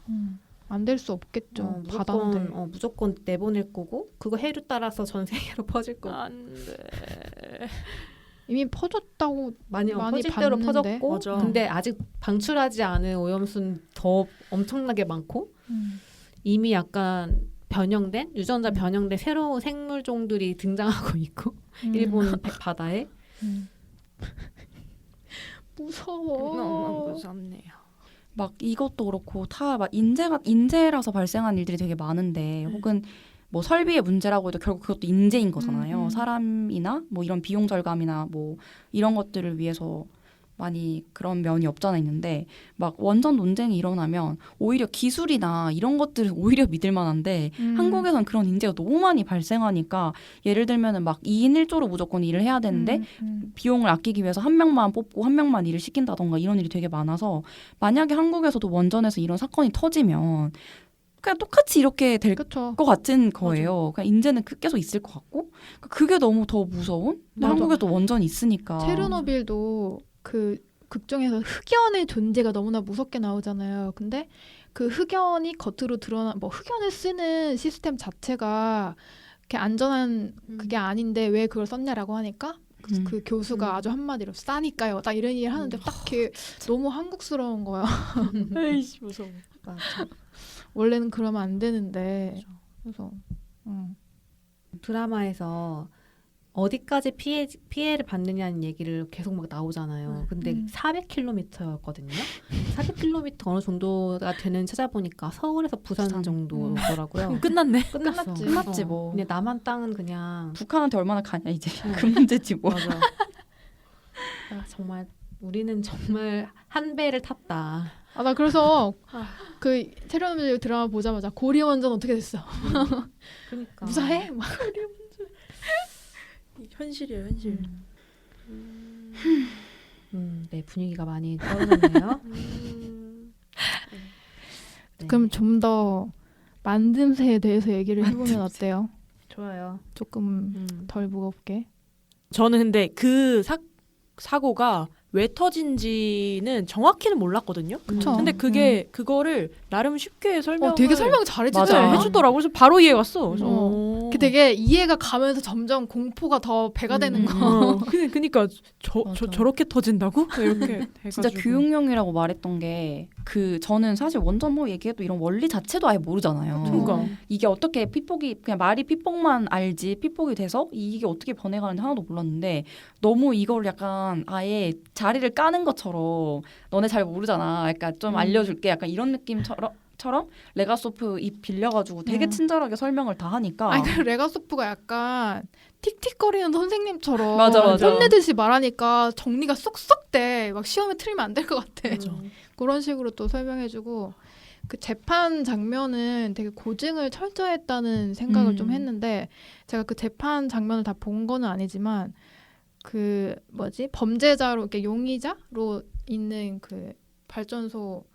안 될 수 없겠죠. 바다인데. 무조건 내보낼 거고 그거 해류 따라서 전 세계로 퍼질 거고 안돼. 이미 퍼졌다고 많이 많이 퍼질 대로 봤는데. 퍼졌고 맞아. 근데 아직 방출하지 않은 오염수는 더 엄청나게 많고 이미 약간 변형된 유전자 변형된 새로운 생물종들이 등장하고 있고 일본 바다에 무서워. 너무 무섭네요. 막 이것도 그렇고 다 막 인재라서 발생한 일들이 되게 많은데 혹은 뭐 설비의 문제라고 해도 결국 그것도 인재인 거잖아요. 사람이나 뭐 이런 비용 절감이나 뭐 이런 것들을 위해서 많이 그런 면이 없잖아 있는데 막 원전 논쟁이 일어나면 오히려 기술이나 이런 것들은 오히려 믿을 만한데 한국에선 그런 인재가 너무 많이 발생하니까 예를 들면은 막 2인 1조로 무조건 일을 해야 되는데 비용을 아끼기 위해서 한 명만 뽑고 한 명만 일을 시킨다던가 이런 일이 되게 많아서 만약에 한국에서도 원전에서 이런 사건이 터지면 그냥 똑같이 이렇게 될 것 그렇죠. 같은 거예요. 그냥 인재는 계속 있을 것 같고 그게 너무 더 무서운? 근데 맞아. 한국에도 원전이 있으니까 체르노빌도 그 극 중에서 흑연의 존재가 너무나 무섭게 나오잖아요. 근데 그 흑연이 겉으로 드러나 뭐 흑연을 쓰는 시스템 자체가 이렇게 안전한 그게 아닌데 왜 그걸 썼냐라고 하니까 그 교수가 아주 한마디로 싸니까요. 딱 이런 얘기를 하는데 딱 이렇게 너무 한국스러운 거야. 에이씨 무서워. 맞아. 원래는 그러면 안 되는데. 그래서 드라마에서 어디까지 피해를 받느냐는 얘기를 계속 막 나오잖아요. 근데 400km였거든요. 400km 어느 정도가 되는 찾아보니까 서울에서 부산 정도더라고요. 끝났네. 끝났어. 끝났지 뭐. 그냥 남한 땅은 그냥 북한한테 얼마나 가냐 이제 그 문제지 뭐. 맞아. 아, 정말 우리는 정말 한 배를 탔다. 아 나 그래서 그 테러노밀 드라마 보자마자 고리원전 어떻게 됐어? 그러니까 무사해? 막 현실이에요 현실. 네 분위기가 많이 떨어졌네요. 네. 그럼 좀 더 만듦새에 대해서 얘기를 해보면 어때요? 좋아요. 조금 덜 무겁게. 저는 근데 그 사고가 왜 터진지는 정확히는 몰랐거든요. 그쵸. 근데 그거를 나름 쉽게 설명을 되게 설명 잘해주죠. 맞아. 해주더라고. 그래서 바로 이해가 갔어. 그래서 그 되게 이해가 가면서 점점 공포가 더 배가 되는 거. 그니까 맞아. 저렇게 터진다고? 이렇게 해가지고. 진짜 교육용이라고 말했던 게 저는 사실 원전 뭐 얘기해도 이런 원리 자체도 아예 모르잖아요. 그러니까. 이게 어떻게 피폭이 그냥 말이 피폭만 알지 피폭이 돼서 이게 어떻게 변해가는지 하나도 몰랐는데 너무 이걸 약간 아예 자리를 까는 것처럼 너네 잘 모르잖아. 약간 좀 알려줄게. 약간 이런 느낌처럼 레가소프 입 빌려가지고 되게 친절하게 설명을 다 하니까. 아니 그 레가소프가 약간 틱틱거리는 선생님처럼 맞아. 혼내듯이 말하니까 정리가 쏙쏙 돼. 막 시험에 틀리면 안 될 것 같아. 그런 식으로 또 설명해주고 그 재판 장면은 되게 고증을 철저히 했다는 생각을 좀 했는데 제가 그 재판 장면을 다 본 거는 아니지만 그 범죄자로 이렇게 용의자로 있는 그 발전소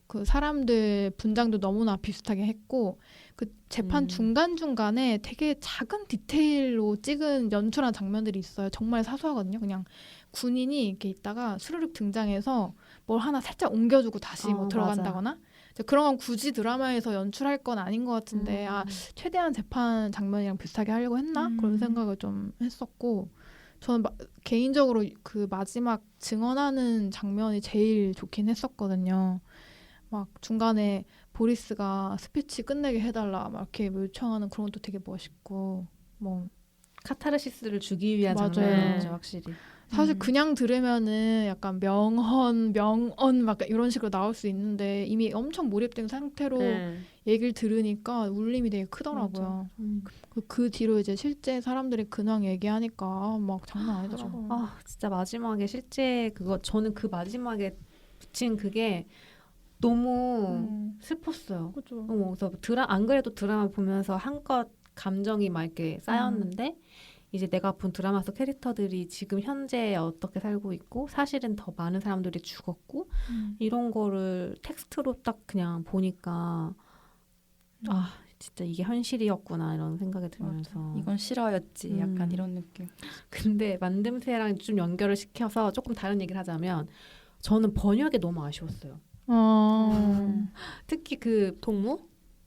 그 사람들 분장도 너무나 비슷하게 했고 그 재판 중간중간에 되게 작은 디테일로 찍은 연출한 장면들이 있어요. 정말 사소하거든요. 그냥 군인이 이렇게 있다가 스르륵 등장해서 뭘 하나 살짝 옮겨주고 다시 뭐 들어간다거나 그런 건 굳이 드라마에서 연출할 건 아닌 것 같은데 최대한 재판 장면이랑 비슷하게 하려고 했나? 그런 생각을 좀 했었고 저는 개인적으로 그 마지막 증언하는 장면이 제일 좋긴 했었거든요. 막 중간에 보리스가 스피치 끝내게 해달라 막 이렇게 요청하는 그런 것도 되게 멋있고 뭐 카타르시스를 주기 위한 맞아요. 장면이죠, 확실히. 사실 그냥 들으면은 약간 명언 막 이런 식으로 나올 수 있는데 이미 엄청 몰입된 상태로 얘기를 들으니까 울림이 되게 크더라고요. 그 뒤로 이제 실제 사람들이 근황 얘기하니까 막 장난 아니더라고요. 아 진짜 마지막에 실제 저는 그 마지막에 붙인 그게 너무 슬펐어요. 그죠. 그래서 안 그래도 드라마 보면서 한껏 감정이 막 이렇게 쌓였는데 이제 내가 본 드라마 속 캐릭터들이 지금 현재 어떻게 살고 있고 사실은 더 많은 사람들이 죽었고 이런 거를 텍스트로 딱 그냥 보니까 아 진짜 이게 현실이었구나 이런 생각이 들면서 이건 실화였지. 약간 이런 느낌. 근데 만듦새랑 좀 연결을 시켜서 조금 다른 얘기를 하자면 저는 번역이 너무 아쉬웠어요. 특히 그 동무?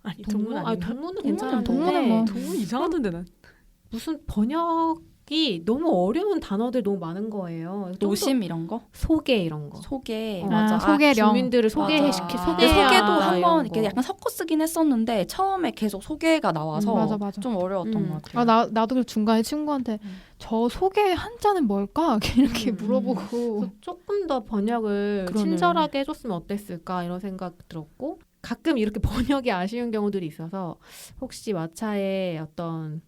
아니 동무는 아닌가? 동무는 괜찮은데 동무는 뭐 동무 이상하던데 난. 무슨 번역이 너무 어려운 단어들 너무 많은 거예요. 노심 이런 거? 소개 이런 거. 소개. 맞아. 소개령. 주민들을 맞아. 소개도 소개도 한번 이렇게 약간 섞어 쓰긴 했었는데 처음에 계속 소개가 나와서 맞아. 좀 어려웠던 것 같아요. 나도 그 중간에 친구한테 저 소개 한자는 뭘까? 이렇게 물어보고 조금 더 번역을 그러네. 친절하게 해줬으면 어땠을까 이런 생각 들었고 가끔 이렇게 번역이 아쉬운 경우들이 있어서 혹시 왓챠에 어떤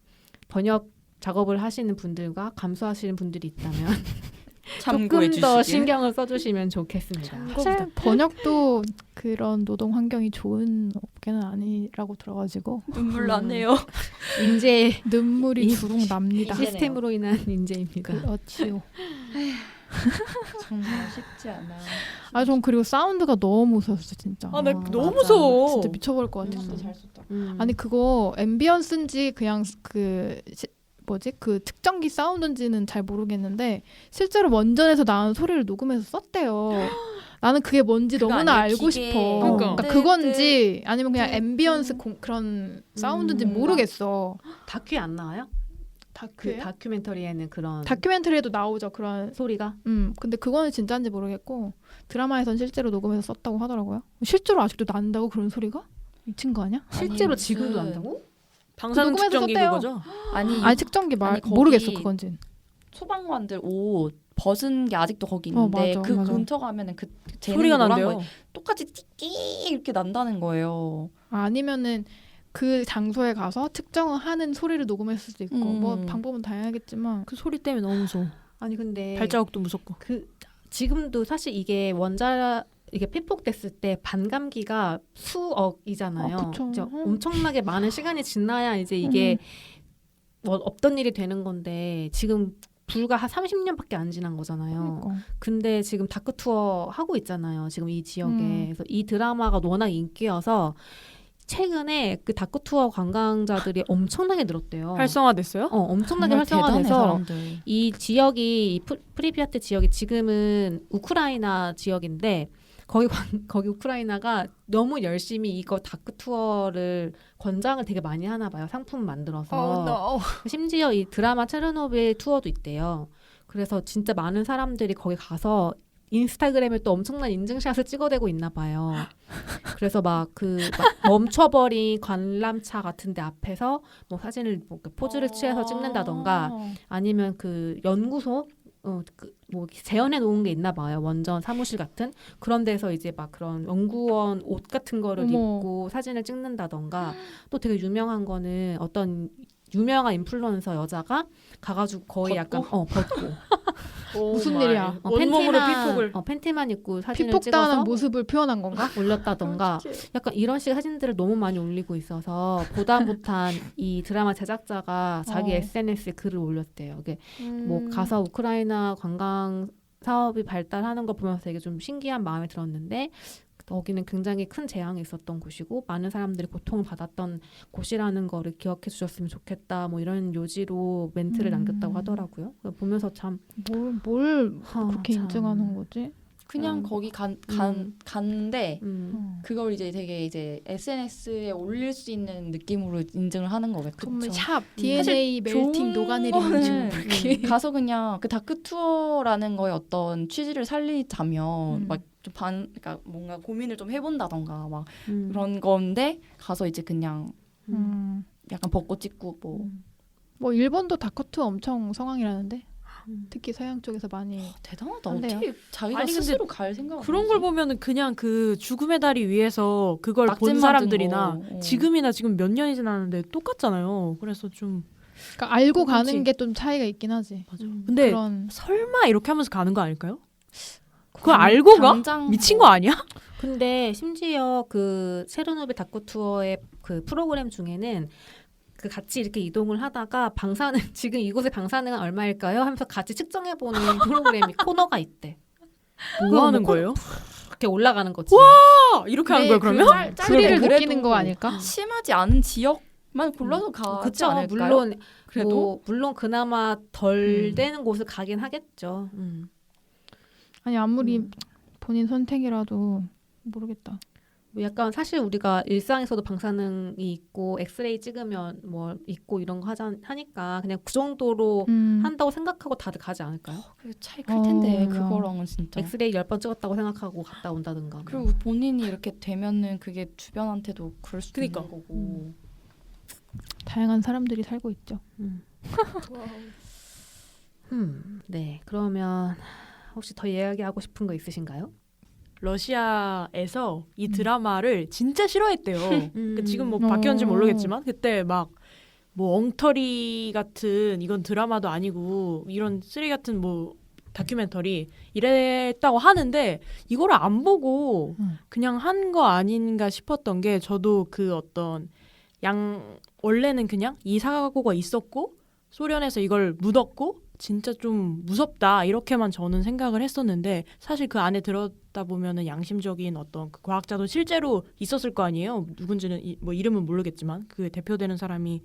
번역 작업을 하시는 분들과 감수하시는 분들이 있다면 참고해 조금 더 주시길. 신경을 써주시면 좋겠습니다. 사실 번역도 그런 노동 환경이 좋은 업계는 아니라고 들어가지고 눈물 나네요. 인재 눈물이 주룩 납니다. 시스템으로 인한 인재입니다. 그렇지요. 정말 쉽지 않아. 전 그리고 사운드가 너무 무서웠어 진짜. 나 너무 맞아. 무서워. 진짜 미쳐버릴 것 같았어. 잘 썼다. 아니 그거 앰비언스인지 그냥 그 뭐지 그 측정기 사운드인지는 잘 모르겠는데 실제로 원전에서 나온 소리를 녹음해서 썼대요. 나는 그게 뭔지 그거 너무나 아니에요? 알고 기계. 싶어. 그러니까. 그러니까 그건지 아니면 그냥 앰비언스 그런 사운드인지 모르겠어. 다큐에 안 나와요? 그 다큐에? 다큐멘터리에는 그런 다큐멘터리에도 나오죠 그런. 소리가? 근데 그거는 진짜인지 모르겠고 드라마에선 실제로 녹음해서 썼다고 하더라고요. 실제로 아직도 난다고 그런 소리가? 미친 거 아니야? 실제로 아니, 지금도 무슨- 난다고? 방사능 녹음해서 측정기 썼대요. 그거죠? 아니 측정기 아니, 거기 모르겠어 그건지. 소방관들 옷 벗은 게 아직도 거기 있는데 맞아, 그 맞아. 근처 가면은 그 소리가 노란 난대요. 거에 똑같이 띠끼 이렇게 난다는 거예요. 아니면은 그 장소에 가서 측정을 하는 소리를 녹음했을 수도 있고 뭐 방법은 다양하겠지만 그 소리 때문에 너무 무서워. 아니 근데 발자국도 무섭고. 그 지금도 사실 이게 피폭됐을 때 반감기가 수억이잖아요. 그쵸. 그죠? 엄청나게 많은 시간이 지나야 이제 이게 뭐 없던 일이 되는 건데 지금 불과 한 30년밖에 안 지난 거잖아요. 그러니까. 근데 지금 다크 투어 하고 있잖아요. 지금 이 지역에. 그래서 이 드라마가 워낙 인기여서 최근에 그 다크 투어 관광자들이 엄청나게 늘었대요. 활성화됐어요? 엄청나게 정말 대단해, 활성화돼서 사람들. 이 지역이 이 프리비아트 지역이 지금은 우크라이나 지역인데 거기 우크라이나가 너무 열심히 이거 다크 투어를 권장을 되게 많이 하나 봐요. 상품 만들어서. 심지어 이 드라마 체르노빌 투어도 있대요. 그래서 진짜 많은 사람들이 거기 가서 인스타그램에 또 엄청난 인증샷을 찍어대고 있나 봐요. 그래서 막 멈춰버린 관람차 같은데 앞에서 뭐 사진을 뭐 포즈를 취해서 찍는다던가 아니면 그 연구소 뭐 재현해 놓은 게 있나 봐요. 원전 사무실 같은 그런 데서 이제 막 그런 연구원 옷 같은 거를 어머. 입고 사진을 찍는다던가 또 되게 유명한 거는 어떤 유명한 인플루언서 여자가 가가지고 거의 약간 벗고 무슨 일이야? 온몸으로 피폭을. 팬티만 입고 사진을 피폭당하는 찍어서 모습을 표현한 건가? 올렸다던가 약간 이런 식의 사진들을 너무 많이 올리고 있어서 보다 못한 이 드라마 제작자가 자기 SNS에 글을 올렸대요. 이게 뭐 가서 우크라이나 관광 사업이 발달하는 거 보면서 되게 좀 신기한 마음이 들었는데 거기는 굉장히 큰 재앙이 있었던 곳이고 많은 사람들이 고통을 받았던 곳이라는 거를 기억해 주셨으면 좋겠다. 뭐 이런 요지로 멘트를 남겼다고 하더라고요. 보면서 참 뭘 그렇게 참. 인증하는 거지? 그냥 거기 갔는데 그걸 이제 되게 이제 SNS에 올릴 수 있는 느낌으로 인증을 하는 거겠죠. 정말 샵 DNA 멜팅 좋은 녹아내리는 거는 중. 가서 그냥 그 다크 투어라는 거에 어떤 취지를 살리자면 막 좀 그러니까 뭔가 고민을 좀 해본다던가 막 그런 건데 가서 이제 그냥 약간 벚꽃 찍고 뭐 일본도 다커트 엄청 성황이라는데 특히 서양 쪽에서 많이 대단하다. 한대요. 어떻게 자기가 아니, 근데 스스로 갈 생각을 그런 걸 보면은 그냥 그 죽음의 달이 위해서 그걸 낙진 본 맞은 사람들이나 거. 지금이나 지금 몇 년이 지났는데 똑같잖아요. 그래서 좀 그러니까 알고 그치. 가는 게 좀 차이가 있긴 하지. 근데 그런 설마 이렇게 하면서 가는 거 아닐까요? 그거 알고 가? 당장 미친 거 아니야? 근데 심지어 그 체르노빌 다크 투어의 그 프로그램 중에는 그 같이 이렇게 이동을 하다가 방사능 지금 이곳의 방사능은 얼마일까요? 하면서 같이 측정해 보는 프로그램이 코너가 있대. 뭐 하는 거예요? 이렇게 올라가는 거지. 이렇게 하는 거야 그러면? 스릴을 그래도 느끼는 거 아닐까? 심하지 않은 지역만 골라서 가지 그렇죠. 않을까요? 물론 그나마 덜 되는 곳을 가긴 하겠죠. 아니 아무리 본인 선택이라도 모르겠다. 뭐 약간 사실 우리가 일상에서도 방사능이 있고 엑스레이 찍으면 뭐 있고 이런 거 하니까 그냥 그 정도로 한다고 생각하고 다들 가지 않을까요? 그 차이 클 텐데 어, 그거랑은 진짜. 엑스레이 10번 찍었다고 생각하고 갔다 온다든가. 그리고 본인이 이렇게 되면은 그게 주변한테도 그럴 수도 그니까. 있는 거고. 다양한 사람들이 살고 있죠. 네, 그러면 혹시 더 이야기하고 싶은 거 있으신가요? 러시아에서 이 드라마를 진짜 싫어했대요. 그러니까 지금 뭐 바뀌었는지 어. 모르겠지만 그때 막 뭐 엉터리 같은 이건 드라마도 아니고 이런 쓰레기 같은 뭐 다큐멘터리 이랬다고 하는데 이거를 안 보고 그냥 한 거 아닌가 싶었던 게 저도 그 어떤 원래는 그냥 이 사고가 있었고 소련에서 이걸 묻었고 진짜 좀 무섭다 이렇게만 저는 생각을 했었는데 사실 그 안에 들었다 보면은 양심적인 어떤 그 과학자도 실제로 있었을 거 아니에요. 누군지는 뭐 이름은 모르겠지만 그 대표되는 사람이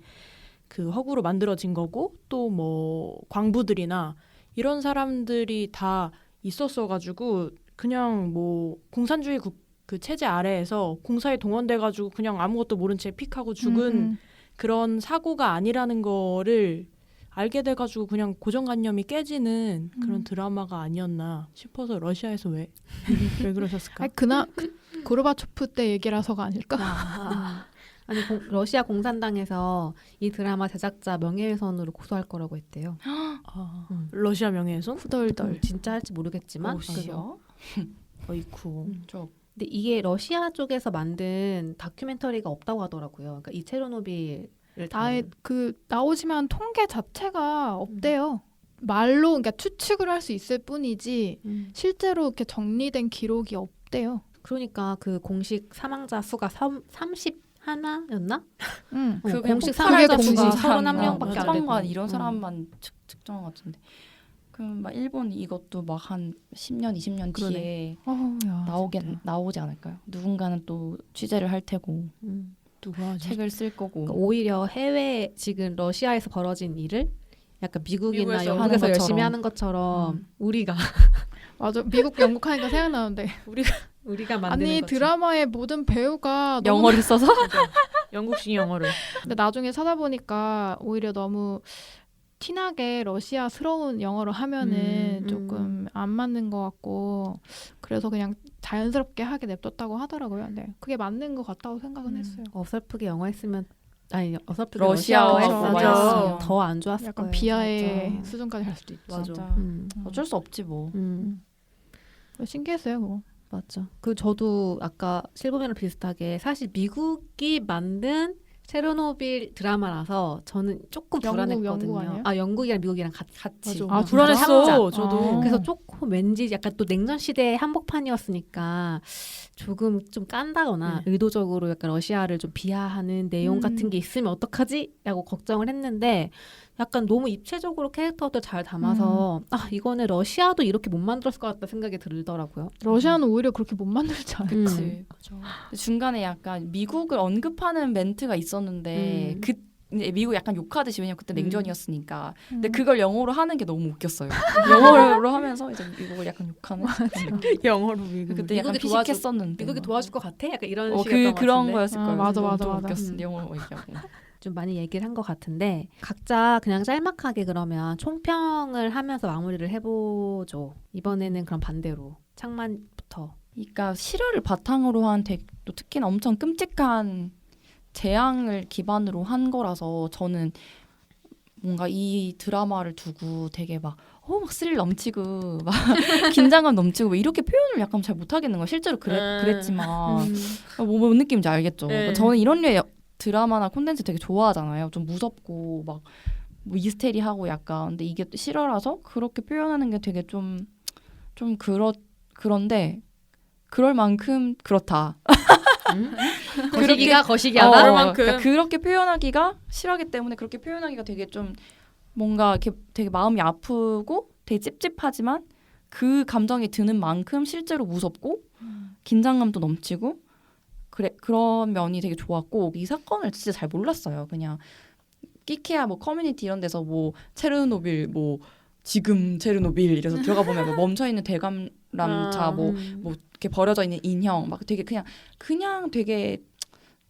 그 허구로 만들어진 거고 또 뭐 광부들이나 이런 사람들이 다 있었어가지고 그냥 뭐 공산주의 그 체제 아래에서 공사에 동원돼가지고 그냥 아무것도 모른 채 픽하고 죽은 그런 사고가 아니라는 거를 알게 돼가지고 그냥 고정관념이 깨지는 그런 드라마가 아니었나 싶어서 러시아에서 왜 그러셨을까? 아니, 고르바초프 때 얘기라서가 아닐까? 아니 러시아 공산당에서 이 드라마 제작자 명예훼손으로 고소할 거라고 했대요. 러시아 명예훼손? 후덜덜. 진짜 할지 모르겠지만. 러시아? 어이쿠. 근데 이게 러시아 쪽에서 만든 다큐멘터리가 없다고 하더라고요. 그러니까 이 체르노빌을 아예 그 나오지만 통계 자체가 없대요. 말로 그러니까 추측을 할 수 있을 뿐이지 실제로 이렇게 정리된 기록이 없대요. 그러니까 그 공식 사망자 수가 31였나? 그 공식 폭발의 사망자 수가 공식 31명밖에 안 되고. 관 이런 사람만 측정한 것 같은데. 그럼 막 일본 이것도 막 한 10년, 20년 뒤에 나오지 않을까요? 누군가는 또 취재를 할 테고 누가 책을 쓸 거고. 그러니까 오히려 해외 지금 러시아에서 벌어진 일을 약간 미국이나 미국에서 영국에서 하는 열심히 것처럼. 하는 것처럼 우리가 맞아. 미국, 영국 하니까 생각나는데. 우리가 만드는 아니 거지. 드라마의 모든 배우가 너무 영어를 써서 영국식 영어를. 근데 나중에 찾아보니까 오히려 너무 티나게 러시아스러운 영어로 하면은 조금 안 맞는 것 같고 그래서 그냥 자연스럽게 하게 냅뒀다고 하더라고요. 근데 그게 맞는 것 같다고 생각은 했어요. 어설프게 영어 했으면 아니 어설프게 러시아어 러시아어 맞아. 했으면 더 안 좋았을 약간 거예요. 비하의 맞아. 수준까지 갈 수도 있죠. 맞아. 어쩔 수 없지 뭐. 신기했어요, 그거. 맞죠. 그 저도 아까 실버맨이랑 비슷하게 사실 미국이 만든 체르노빌 드라마라서 저는 조금 불안했거든요. 영국 아니에요? 아 영국이랑 미국이랑 같이. 맞아. 아 불안했어. 진짜? 저도. 그래서 조금 왠지 약간 또 냉전 시대의 한복판이었으니까 조금 좀 깐다거나 의도적으로 약간 러시아를 좀 비하하는 내용 같은 게 있으면 어떡하지? 라고 걱정을 했는데 약간 너무 입체적으로 캐릭터들 잘 담아서 아 이거는 러시아도 이렇게 못 만들었을 것 같다 생각이 들더라고요. 러시아는 오히려 그렇게 못 만들지 않을까. 그치. 중간에 약간 미국을 언급하는 멘트가 있었는데 그 이제 미국 약간 욕하듯이 왜냐면 그때 냉전이었으니까. 근데 그걸 영어로 하는 게 너무 웃겼어요. 영어로 하면서 이제 미국을 약간 욕하는 영어로 미국. 그때 약간 미국이 도와줄- 피식했었는데 미국이 막. 도와줄 것 같아? 약간 이런 식이었던 것 그런 같은데. 거였을 거예요. 맞아, 너무 맞아, 또 맞아. 웃겼어. 영어로 얘기하고. 좀 많이 얘기를 한 것 같은데 각자 그냥 짤막하게 그러면 총평을 하면서 마무리를 해보죠. 이번에는 그럼 반대로 창만부터. 그러니까 실화를 바탕으로 한 또 특히나 엄청 끔찍한 재앙을 기반으로 한 거라서 저는 뭔가 이 드라마를 두고 되게 막 스릴 넘치고 막 긴장감 넘치고 막 이렇게 표현을 약간 잘 못하겠는 거예요. 실제로 그랬지만 뭔 느낌인지 알겠죠. 그러니까 저는 이런 류의 드라마나 콘텐츠 되게 좋아하잖아요. 좀 무섭고 막 뭐 이스테리하고 약간 근데 이게 실화라서 그렇게 표현하는 게 되게 좀 그런데 그럴 만큼 그렇다. 거시기하다. 그러니까 그렇게 표현하기가 싫어하기 때문에 그렇게 표현하기가 되게 좀 뭔가 이렇게 되게 마음이 아프고 되게 찝찝하지만 그 감정이 드는 만큼 실제로 무섭고 긴장감도 넘치고 그런 면이 되게 좋았고 이 사건을 진짜 잘 몰랐어요. 그냥 끼케야 뭐 커뮤니티 이런 데서 뭐 체르노빌 뭐 지금 체르노빌 이래서 들어가 보면 뭐 멈춰 있는 대감람차 뭐 이렇게 버려져 있는 인형 막 되게 그냥 되게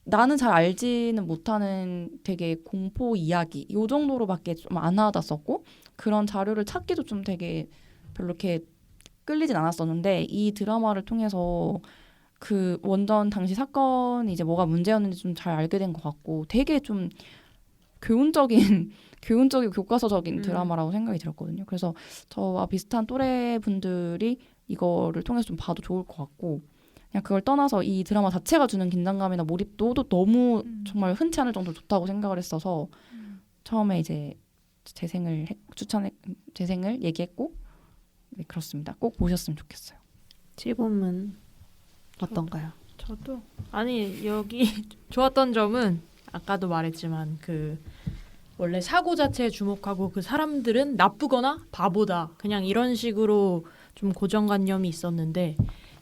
나는 잘 알지는 못하는 되게 공포 이야기 요 정도로밖에 좀 안 와닿았었고 그런 자료를 찾기도 좀 되게 별로 이렇게 끌리진 않았었는데 이 드라마를 통해서 그 원전 당시 사건이 이제 뭐가 문제였는지 좀 잘 알게 된 것 같고 되게 좀 교훈적이고 교과서적인 드라마라고 생각이 들었거든요. 그래서 저와 비슷한 또래 분들이 이거를 통해서 좀 봐도 좋을 것 같고 그냥 그걸 떠나서 이 드라마 자체가 주는 긴장감이나 몰입도도 너무 정말 흔치 않을 정도로 좋다고 생각을 했어서 처음에 이제 재생을 얘기했고 네, 그렇습니다. 꼭 보셨으면 좋겠어요. 칠봄은 어떤가요? 저도 아니 여기 좋았던 점은 아까도 말했지만 그 원래 사고 자체에 주목하고 그 사람들은 나쁘거나 바보다 그냥 이런 식으로 좀 고정관념이 있었는데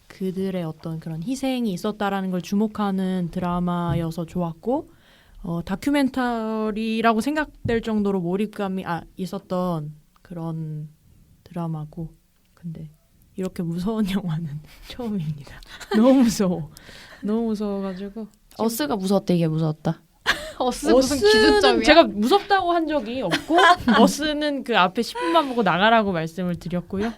그들의 어떤 그런 희생이 있었다라는 걸 주목하는 드라마여서 좋았고 다큐멘터리라고 생각될 정도로 몰입감이 있었던 그런 드라마고, 근데 이렇게 무서운 영화는 처음입니다. 너무 무서워. 너무 무서워가지고. 어스가 무서웠다 이게 무서웠다. 어스 무슨 기준점이야? 제가 무섭다고 한 적이 없고 어스는 그 앞에 10분만 보고 나가라고 말씀을 드렸고요.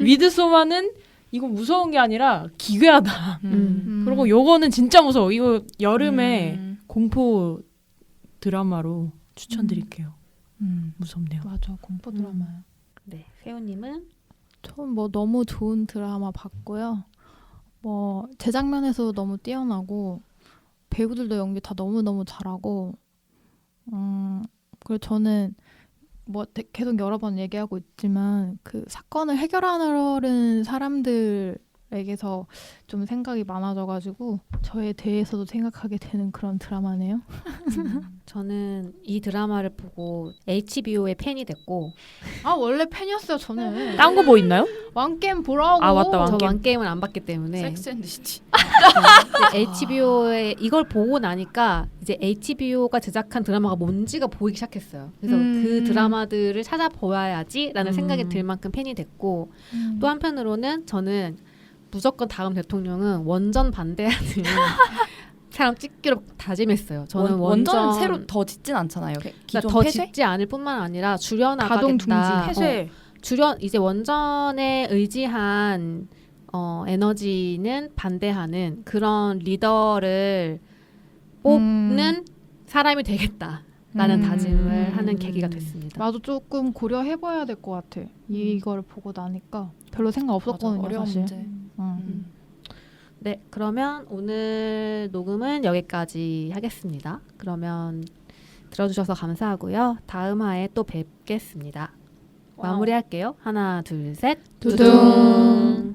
미드소마는 이거 무서운 게 아니라 기괴하다. 그리고 요거는 진짜 무서워. 이거 여름에 공포 드라마로 추천드릴게요. 무섭네요. 맞아, 공포 드라마야. 네, 세훈님은 전 뭐 너무 좋은 드라마 봤고요. 뭐 제작면에서 너무 뛰어나고 배우들도 연기 다 너무 잘하고, 그리고 저는 뭐 계속 여러 번 얘기하고 있지만 그 사건을 해결하는 사람들에게서 좀 생각이 많아져가지고 저에 대해서도 생각하게 되는 그런 드라마네요. 저는 이 드라마를 보고 HBO의 팬이 됐고 아 원래 팬이었어요 저는. 딴 거 뭐 있나요? 왕게임 보라고. 아, 맞다, 저 왕게임. 왕게임을 안 봤기 때문에 섹스앤드시티. HBO에 이걸 보고 나니까 이제 HBO가 제작한 드라마가 뭔지가 보이기 시작했어요. 그래서 그 드라마들을 찾아보아야지라는 생각이 들 만큼 팬이 됐고, 또 한편으로는 저는 무조건 다음 대통령은 원전 반대하는 사람 찍기로 다짐했어요. 저는 원전은 새로 더 짓진 않잖아요. 기존 더 폐쇄? 짓지 않을 뿐만 아니라 줄여나가겠다. 가동 중지, 폐쇄. 이제 원전에 의지한 에너지는 반대하는 그런 리더를 뽑는 사람이 되겠다라는 다짐을 하는 계기가 됐습니다. 나도 조금 고려해봐야 될 것 같아. 이걸 보고 나니까 별로 생각 없었거든요. 맞아, 어려운 사실. 문제. 네, 그러면 오늘 녹음은 여기까지 하겠습니다. 그러면 들어주셔서 감사하고요. 다음 화에 또 뵙겠습니다. 마무리할게요. 하나, 둘, 셋. 두둥.